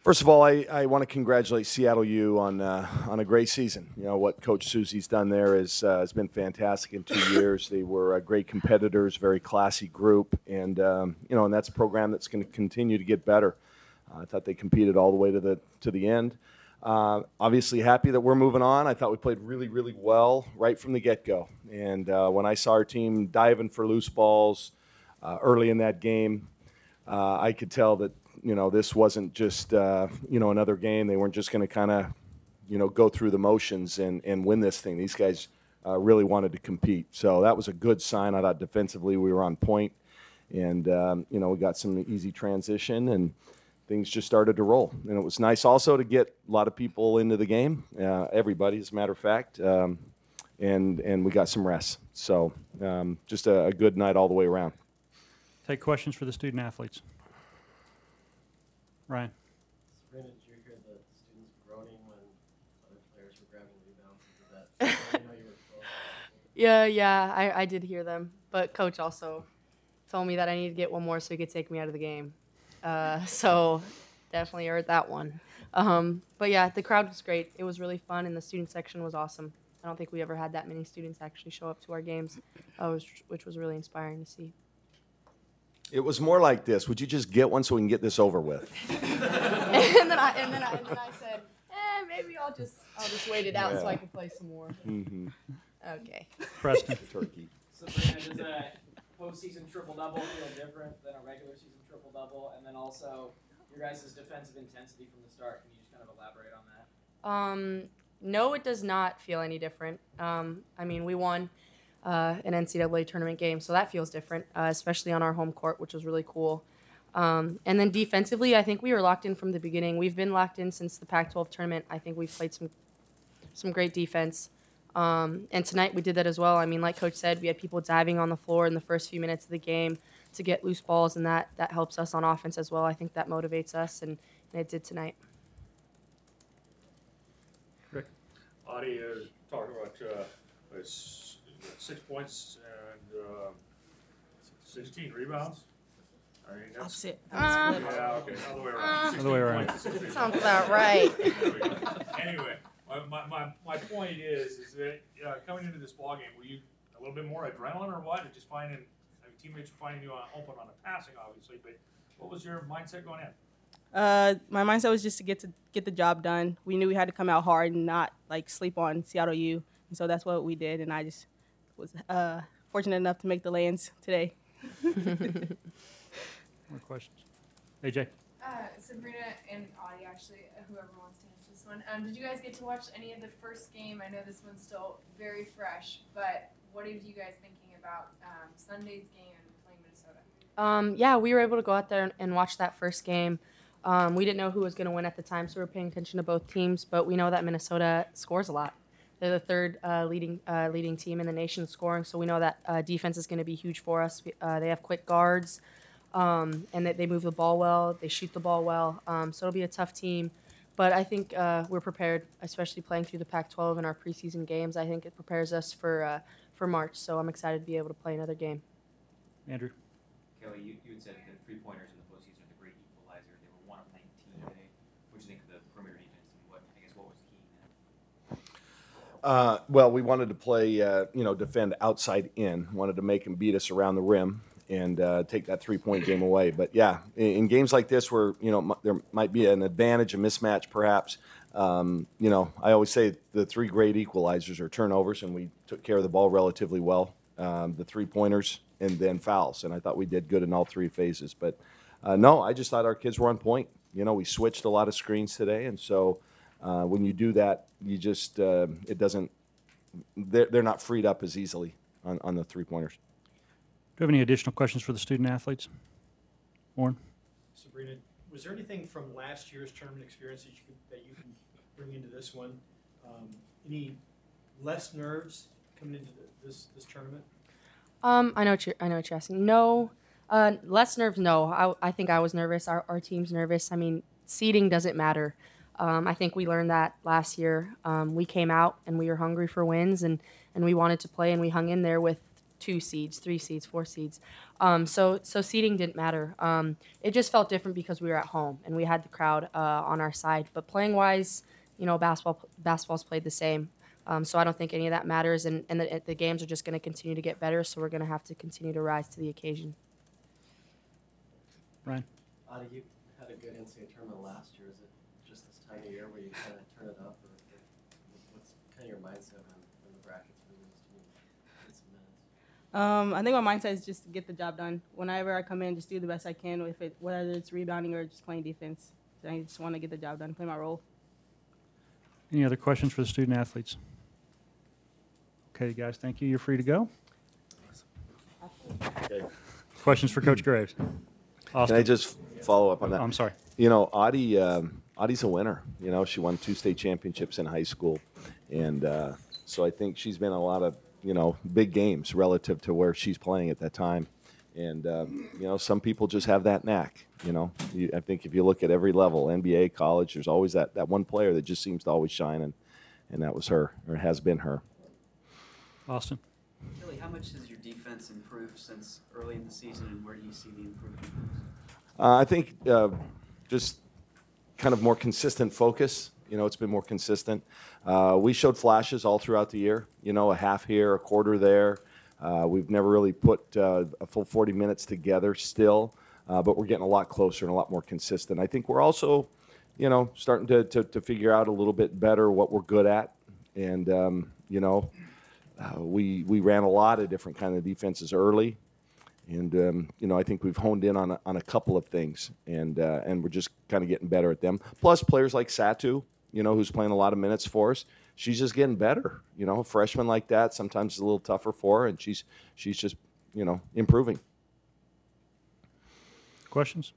First of all, I want to congratulate Seattle U on a great season. You know, what Coach Susie's done there has been fantastic in 2 years. They were great competitors, very classy group, and and that's a program that's going to continue to get better. I thought they competed all the way to the end. Obviously happy that we're moving on. I thought we played really, really well right from the get-go. And when I saw our team diving for loose balls early in that game, I could tell that this wasn't just, another game. They weren't just going to kind of, go through the motions and win this thing. These guys really wanted to compete. So that was a good sign. I thought defensively we were on point. And, we got some easy transition and things just started to roll. And it was nice also to get a lot of people into the game, everybody, as a matter of fact, and we got some rest. So just a good night all the way around. Take questions for the student athletes. Ryan. Sabrina, did you hear the students groaning when other players were grabbing rebounds? Did that, you were Yeah, I did hear them. But Coach also told me that I need to get one more so he could take me out of the game. So definitely heard that one. But yeah, the crowd was great. It was really fun, and the student section was awesome. I don't think we ever had that many students actually show up to our games, which was really inspiring to see. It was more like this. Would you just get one so we can get this over with? and then I said, maybe I'll just wait it out so I can play some more. Mm-hmm. Okay. Preston. Turkey. Sabrina, does a postseason triple-double feel different than a regular season triple-double? And then also, your guys' defensive intensity from the start. Can you just kind of elaborate on that? No, it does not feel any different. We won an NCAA tournament game, so that feels different, especially on our home court, which was really cool. And then defensively, I think we were locked in from the beginning. We've been locked in since the Pac-12 tournament. I think we've played some great defense. And tonight we did that as well. Like Coach said, we had people diving on the floor in the first few minutes of the game to get loose balls, and that helps us on offense as well. I think that motivates us, and it did tonight. Rick. Audie talking about 6 points and 16 rebounds. That's Opposite. yeah, okay, other way around. Other way around. Sounds about right. Anyway, my point is that coming into this ball game, were you a little bit more adrenaline or what? Or just teammates were finding you open on the passing, obviously, but what was your mindset going in? My mindset was just to get the job done. We knew we had to come out hard and not sleep on Seattle U, and so that's what we did. And I just was fortunate enough to make the lands today. More questions? AJ. Sabrina and Audie, actually, whoever wants to answer this one. Did you guys get to watch any of the first game? I know this one's still very fresh, but what are you guys thinking about Sunday's game and playing Minnesota? Yeah, we were able to go out there and watch that first game. We didn't know who was going to win at the time, so we were paying attention to both teams, but we know that Minnesota scores a lot. They're the third leading team in the nation scoring, so we know that defense is going to be huge for us. They have quick guards, and they move the ball well. They shoot the ball well, so it'll be a tough team. But I think we're prepared, especially playing through the Pac-12 in our preseason games. I think it prepares us for March, so I'm excited to be able to play another game. Andrew. Kelly, you had said that three-pointers in the postseason are the great equalizer. They were 1 of 19 today. What do you think of the perimeter defense, and what was the key in that? Well, we wanted to play, defend outside in. Wanted to make them beat us around the rim and take that three-point game away. But, yeah, in games like this where, there might be an advantage, a mismatch perhaps, I always say the three great equalizers are turnovers, and we took care of the ball relatively well, the three-pointers, and then fouls. And I thought we did good in all three phases. But, no, I just thought our kids were on point. We switched a lot of screens today, and so when you do that, you just it doesn't – they're not freed up as easily on the three-pointers. Do you have any additional questions for the student athletes? Warren? Sabrina, was there anything from last year's tournament experience that you can bring into this one? Any less nerves coming into this tournament? I know what you're asking. No, less nerves. No, I think I was nervous. Our team's nervous. Seeding doesn't matter. I think we learned that last year. We came out and we were hungry for wins, and we wanted to play, and we hung in there with 2 seeds, 3 seeds, 4 seeds. So seeding didn't matter. It just felt different because we were at home and we had the crowd on our side. But playing wise, basketball's played the same. So I don't think any of that matters, and the games are just going to continue to get better. So we're going to have to continue to rise to the occasion. Ryan. You had a good NCAA tournament last year. Is it just this time of year where you kind of turn it up, or what's kind of your mindset when the brackets for these teams get some minutes? I think my mindset is just to get the job done. Whenever I come in, just do the best I can, whether it's rebounding or just playing defense. I just want to get the job done, play my role. Any other questions for the student athletes? Okay, guys, thank you. You're free to go. Okay. Questions for Coach Graves? Austin. Can I just follow up on that? Oh, I'm sorry. Audie's a winner. She won 2 state championships in high school. And so I think she's been in a lot of, big games relative to where she's playing at that time. And, some people just have that knack, I think if you look at every level, NBA, college, there's always that one player that just seems to always shine, and that was her, or has been her. Austin. Kelly, how much has your defense improved since early in the season, and where do you see the improvement? I think just kind of more consistent focus. It's been more consistent. We showed flashes all throughout the year, a half here, a quarter there. We've never really put a full 40 minutes together still, but we're getting a lot closer and a lot more consistent. I think we're also, starting to figure out a little bit better what we're good at. And, we ran a lot of different kind of defenses early. And, I think we've honed in on a couple of things, and we're just kind of getting better at them. Plus players like Satu, who's playing a lot of minutes for us. She's just getting better. A freshman like that, sometimes it's a little tougher for her, and she's just, improving. Questions?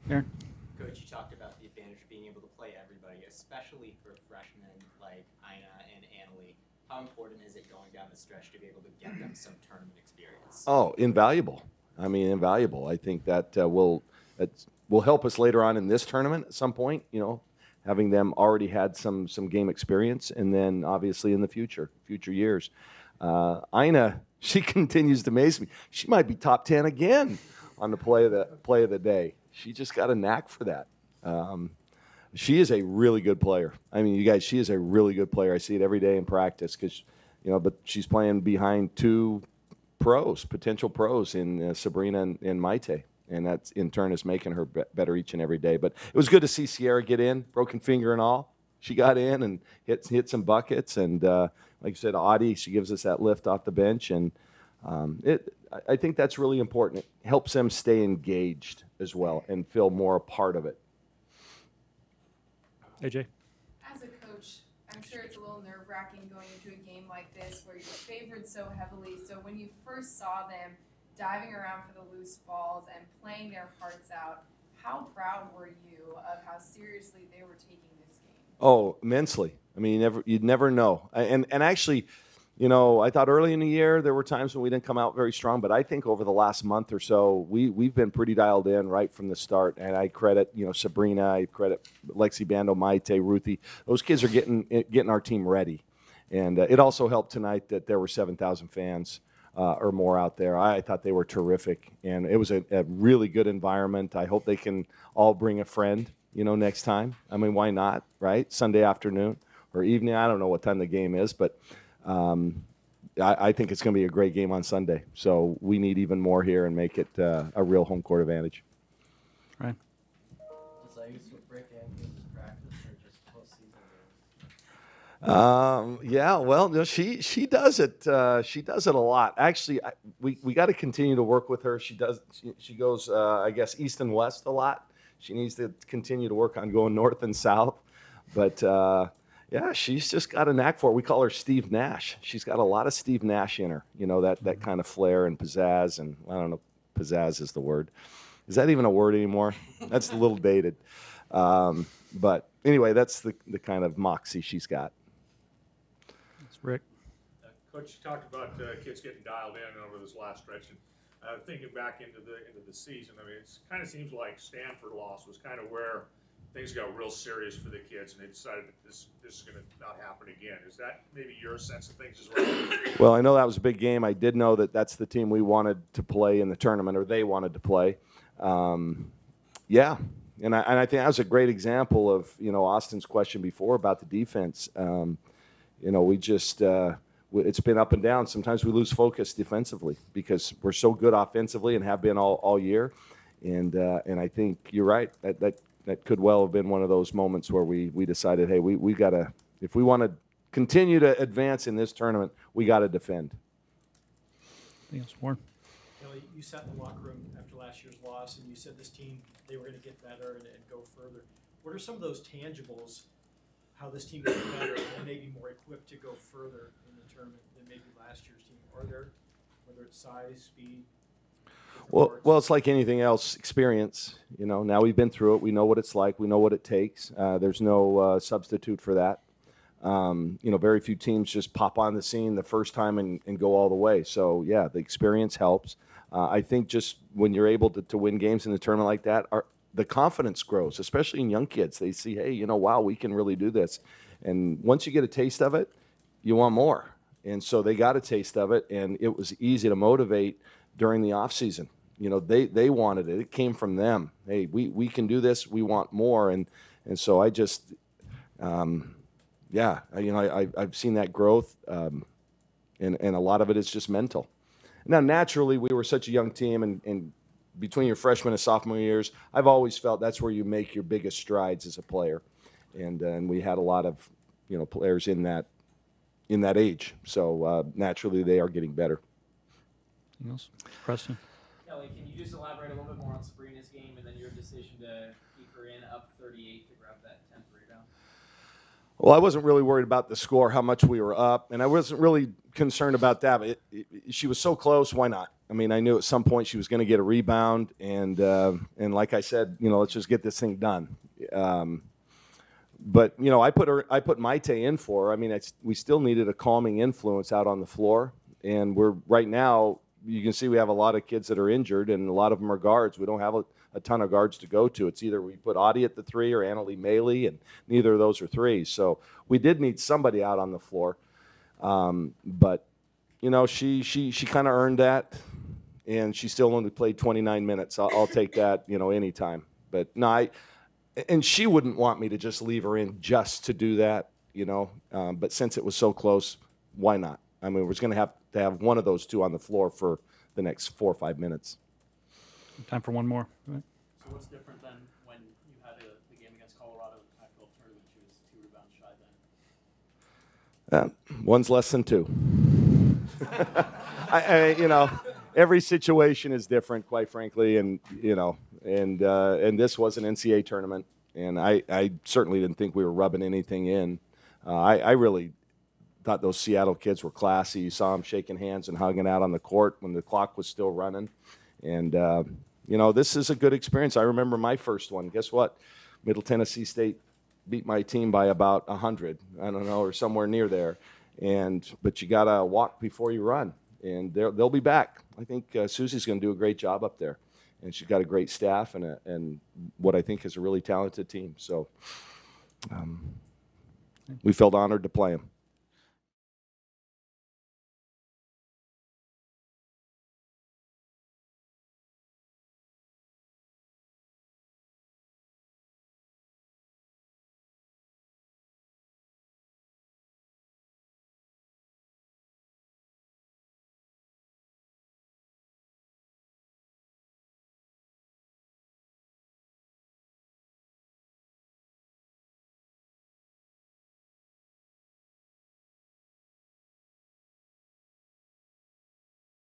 Aaron? Coach, you talked about the advantage of being able to play everybody, especially for freshmen like Ina and Annalie. How important is it going down the stretch to be able to get them some tournament experience? Oh, invaluable. Invaluable. I think that will help us later on in this tournament at some point, having them already had some game experience, and then obviously in the future years. Ina, she continues to amaze me. She might be top 10 again on the play of the day. She just got a knack for that. She is a really good player. You guys, she is a really good player. I see it every day in practice because, but she's playing behind 2 potential pros in Sabrina and Maite. And that, in turn, is making her better each and every day. But it was good to see Sierra get in, broken finger and all. She got in and hit some buckets. And like you said, Audie, she gives us that lift off the bench. And I think that's really important. It helps them stay engaged as well and feel more a part of it. AJ? As a coach, I'm sure it's a little nerve-wracking going into a game like this where you're favored so heavily. So when you first saw them diving around for the loose balls and playing their hearts out, how proud were you of how seriously they were taking this game? Oh, immensely. You'd never know. And actually, I thought early in the year there were times when we didn't come out very strong, but I think over the last month or so, we've been pretty dialed in right from the start. And I credit, Sabrina, I credit Lexi Bando, Maite, Ruthie. Those kids are getting our team ready. And it also helped tonight that there were 7,000 fans or more out there. I thought they were terrific, and it was a really good environment. I hope they can all bring a friend, next time. Why not, right? Sunday afternoon or evening. I don't know what time the game is, but I think it's going to be a great game on Sunday. So we need even more here and make it a real home court advantage. Right. Does Ionescu break ankles in practice or just postseason? Yeah, well, she does it. She does it a lot. Actually, we got to continue to work with her. She goes, I guess, east and west a lot. She needs to continue to work on going north and south. But yeah, she's just got a knack for it. We call her Steve Nash. She's got a lot of Steve Nash in her. That kind of flair and pizzazz. And I don't know, pizzazz is the word. Is that even a word anymore? That's a little dated. But anyway, that's the kind of moxie she's got. Rick? Coach, you talked about kids getting dialed in over this last stretch, and thinking back into the season. It kind of seems like Stanford loss was kind of where things got real serious for the kids and they decided that this is going to not happen again. Is that maybe your sense of things as well? Well, I know that was a big game. I did know that that's the team we wanted to play in the tournament, or they wanted to play. Yeah, and I think that was a great example of, you know, Austin's question before about the defense. You know, we just it's been up and down. Sometimes we lose focus defensively because we're so good offensively and have been all year. And I think you're right. That could well have been one of those moments where we decided, hey, we got to, if we want to continue to advance in this tournament, we got to defend. Anything else, Warren? Kelly, you sat in the locker room after last year's loss, and you said this team, they were going to get better and go further. What are some of those tangibles, how this team got better and maybe more equipped to go further in the tournament than maybe last year's team? Are there, whether it's size, speed? Well, it's like anything else, experience. You know, now we've been through it. We know what it's like. We know what it takes. There's no substitute for that. You know, very few teams just pop on the scene the first time and go all the way. So, yeah, the experience helps. I think just when you're able to win games in the tournament like that, the confidence grows, especially in young kids. They see, hey, you know, wow, we can really do this. And once you get a taste of it, you want more. And so they got a taste of it, and it was easy to motivate during the off season. You know, they wanted it. It came from them. Hey, we can do this. We want more. And so I just, yeah, you know, I've seen that growth, and a lot of it is just mental. Now, naturally, we were such a young team, and between your freshman and sophomore years, I've always felt that's where you make your biggest strides as a player. And we had a lot of, you know, players in that age. So naturally, they are getting better. Anything else? Preston? Kelly, can you just elaborate a little bit more on Sabrina's game and then your decision to keep her in up 38 to grab that 10th rebound? Well, I wasn't really worried about the score, how much we were up, and I wasn't really concerned about that. But she was so close, why not? I mean, I knew at some point she was going to get a rebound, and like I said, you know, let's just get this thing done. But you know, I put Maite in for her. I mean, we still needed a calming influence out on the floor, and we're right now. You can see we have a lot of kids that are injured, and a lot of them are guards. We don't have a ton of guards to go to. It's either we put Audie at the 3 or Annalie Maley, and neither of those are 3s. So we did need somebody out on the floor. But, you know, she kind of earned that, and she still only played 29 minutes. I'll take that, you know, anytime. But, no, and she wouldn't want me to just leave her in just to do that, you know. But since it was so close, why not? I mean, we're going to have one of those two on the floor for the next 4 or 5 minutes. Time for one more. Go ahead. So what's different than when you had the game against Colorado in the Pac-12 tournament? She was 2 rebounds shy then. One's less than 2. You know, every situation is different, quite frankly, and you know, and this was an NCAA tournament, and I certainly didn't think we were rubbing anything in. I really thought those Seattle kids were classy. You saw them shaking hands and hugging out on the court when the clock was still running. And, you know, this is a good experience. I remember my first one. Guess what? Middle Tennessee State beat my team by about 100, I don't know, or somewhere near there. But you got to walk before you run. And they'll be back. I think Susie's going to do a great job up there. And she's got a great staff and what I think is a really talented team. So we felt honored to play them.